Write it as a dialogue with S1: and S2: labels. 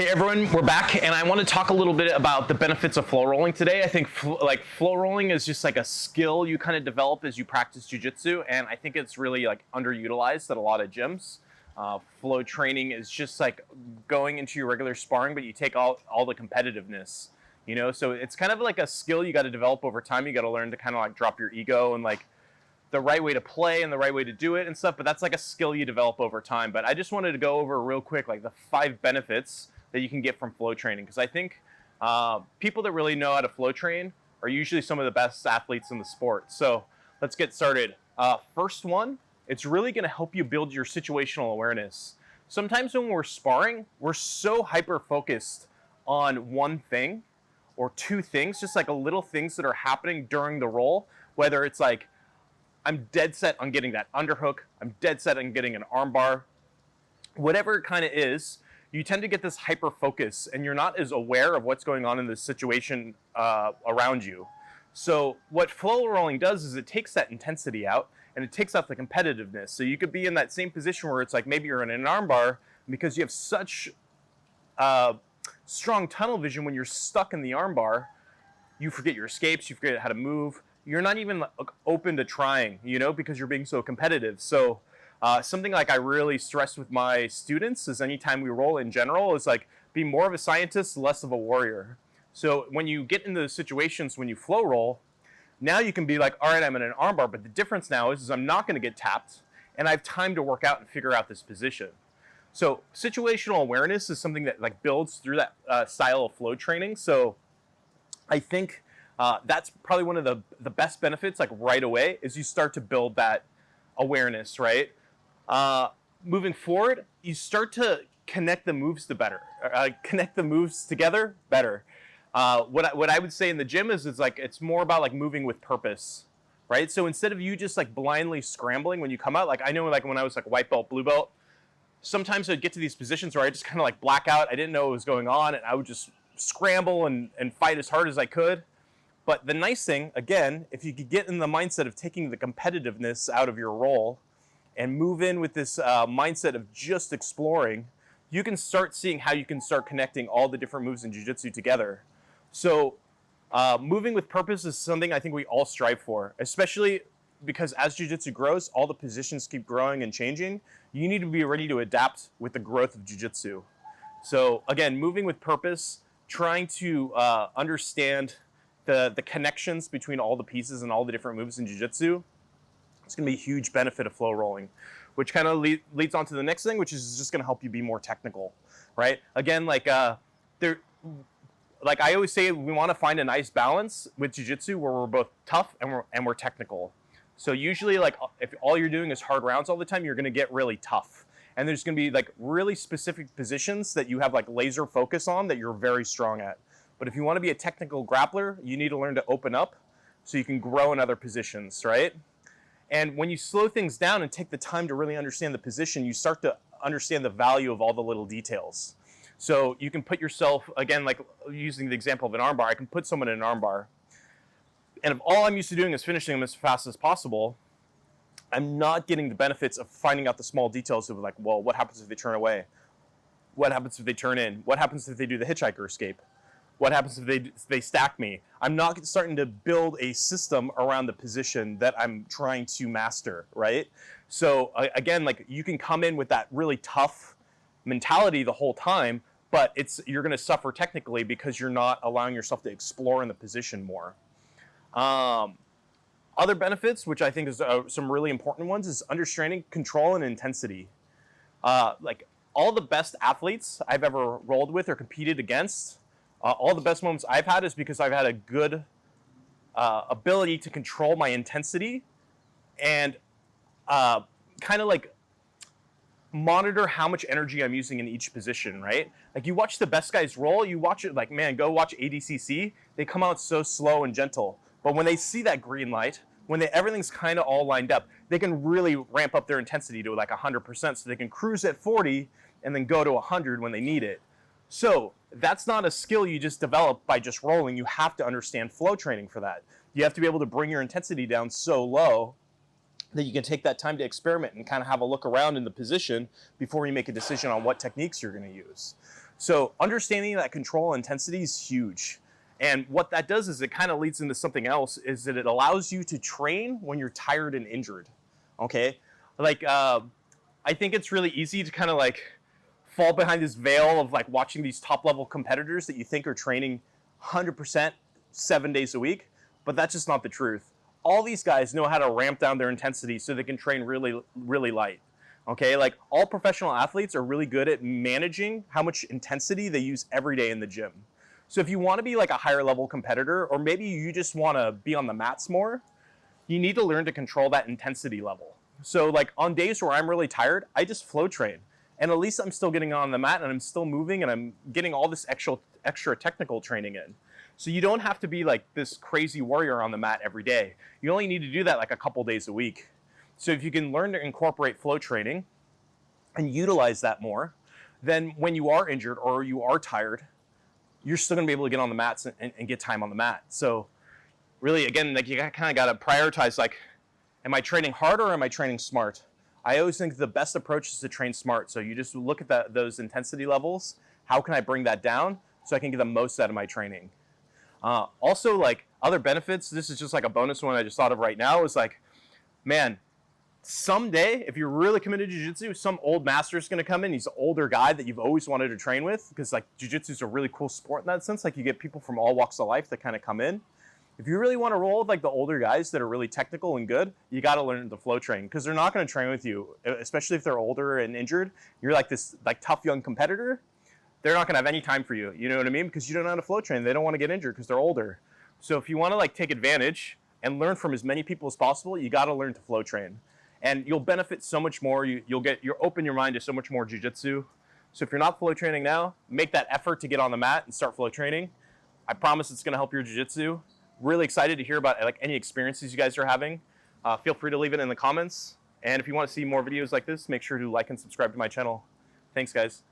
S1: Hey everyone, we're back, and I want to talk a little bit about the benefits of flow rolling today. I think flow rolling is just like a skill you kind of develop as you practice jiu-jitsu, and I think it's really like underutilized at a lot of gyms. Flow training is just like going into your regular sparring, but you take all the competitiveness, you know? So it's kind of like a skill you got to develop over time. You got to learn to kind of like drop your ego and like the right way to play and the right way to do it and stuff, but that's like a skill you develop over time. But I just wanted to go over real quick like the 5 benefits that you can get from flow training, because I think people that really know how to flow train are usually some of the best athletes in the sport. So let's get started. First one, it's really going to help you build your situational awareness. Sometimes when we're sparring, we're so hyper-focused on one thing or 2 things, just like a little things that are happening during the roll, whether it's like, I'm dead set on getting that underhook, I'm dead set on getting an armbar, whatever it kind of is, you tend to get this hyper focus and you're not as aware of what's going on in the situation around you. So what flow rolling does is it takes that intensity out and it takes out the competitiveness. So you could be in that same position where it's like maybe you're in an armbar, because you have such strong tunnel vision when you're stuck in the armbar, you forget your escapes, you forget how to move. You're not even open to trying, you know, because you're being so competitive. So something like I really stress with my students is anytime we roll in general is like be more of a scientist, less of a warrior. So when you get into those situations when you flow roll, now you can be like, all right, I'm in an armbar, but the difference now is I'm not going to get tapped and I have time to work out and figure out this position. So situational awareness is something that like builds through that style of flow training. So I think that's probably one of the best benefits, like right away, is you start to build that awareness, right? Moving forward, you start to connect the moves connect the moves together better. What I would say in the gym is it's more about like moving with purpose, right? So instead of you just like blindly scrambling when you come out, like I know like when I was like white belt, blue belt, sometimes I'd get to these positions where I just kind of like black out. I didn't know what was going on, and I would just scramble and fight as hard as I could. But the nice thing, again, if you could get in the mindset of taking the competitiveness out of your role and move in with this mindset of just exploring, you can start seeing how you can start connecting all the different moves in jiu-jitsu together. So moving with purpose is something I think we all strive for, especially because as jiu-jitsu grows, all the positions keep growing and changing. You need to be ready to adapt with the growth of jiu-jitsu. So again, moving with purpose, trying to understand the connections between all the pieces and all the different moves in jiu-jitsu, it's going to be a huge benefit of flow rolling, which kind of leads on to the next thing, which is just going to help you be more technical, right? Again, like I always say, we want to find a nice balance with jiu-jitsu where we're both tough and we're technical. So usually, like if all you're doing is hard rounds all the time, you're going to get really tough. And there's going to be like really specific positions that you have like laser focus on that you're very strong at. But if you want to be a technical grappler, you need to learn to open up so you can grow in other positions, right? And when you slow things down and take the time to really understand the position, you start to understand the value of all the little details. So you can put yourself, again, like using the example of an armbar, I can put someone in an armbar. And if all I'm used to doing is finishing them as fast as possible, I'm not getting the benefits of finding out the small details of like, well, what happens if they turn away? What happens if they turn in? What happens if they do the hitchhiker escape? What happens if they stack me? I'm not starting to build a system around the position that I'm trying to master, right? So again, like you can come in with that really tough mentality the whole time, but you're going to suffer technically because you're not allowing yourself to explore in the position more. Other benefits, which I think is some really important ones, is understanding control and intensity. Like all the best athletes I've ever rolled with or competed against, all the best moments I've had is because I've had a good ability to control my intensity and kind of like monitor how much energy I'm using in each position, right? Like you watch the best guys roll, you watch it like, man, go watch ADCC. They come out so slow and gentle. But when they see that green light, when everything's kind of all lined up, they can really ramp up their intensity to like 100%. So they can cruise at 40 and then go to 100 when they need it. So that's not a skill you just develop by just rolling. You have to understand flow training for that. You have to be able to bring your intensity down so low that you can take that time to experiment and kind of have a look around in the position before you make a decision on what techniques you're going to use. So understanding that control intensity is huge. And what that does is it kind of leads into something else, is that it allows you to train when you're tired and injured. Okay? Like, I think it's really easy to kind of like fall behind this veil of like watching these top level competitors that you think are training 100% 7 days a week, but that's just not the truth. All these guys know how to ramp down their intensity so they can train really, really light. Okay, like all professional athletes are really good at managing how much intensity they use every day in the gym. So if you want to be like a higher level competitor, or maybe you just want to be on the mats more, you need to learn to control that intensity level. So like on days where I'm really tired, I just flow train. And at least I'm still getting on the mat and I'm still moving and I'm getting all this extra technical training in. So you don't have to be like this crazy warrior on the mat every day. You only need to do that like a couple days a week. So if you can learn to incorporate flow training and utilize that more, then when you are injured or you are tired, you're still gonna be able to get on the mats and get time on the mat. So really, again, like you kind of gotta prioritize, like, am I training hard or am I training smart? I always think the best approach is to train smart. So you just look at those intensity levels. How can I bring that down so I can get the most out of my training? Also, like other benefits, this is just like a bonus one I just thought of right now, is like, man, someday, if you're really committed to jiu-jitsu, some old master is going to come in. He's an older guy that you've always wanted to train with, because like jiu-jitsu is a really cool sport in that sense. Like you get people from all walks of life that kind of come in. If you really want to roll with like the older guys that are really technical and good, you got to learn to flow train, because they're not going to train with you, especially if they're older and injured. You're like this like tough young competitor. They're not going to have any time for you. You know what I mean? Because you don't know how to flow train. They don't want to get injured because they're older. So if you want to like take advantage and learn from as many people as possible, you got to learn to flow train. And you'll benefit so much more. You'll open your mind to so much more jiu-jitsu. So if you're not flow training now, make that effort to get on the mat and start flow training. I promise it's going to help your jiu-jitsu. Really excited to hear about like any experiences you guys are having. Feel free to leave it in the comments. And if you want to see more videos like this, make sure to like and subscribe to my channel. Thanks, guys.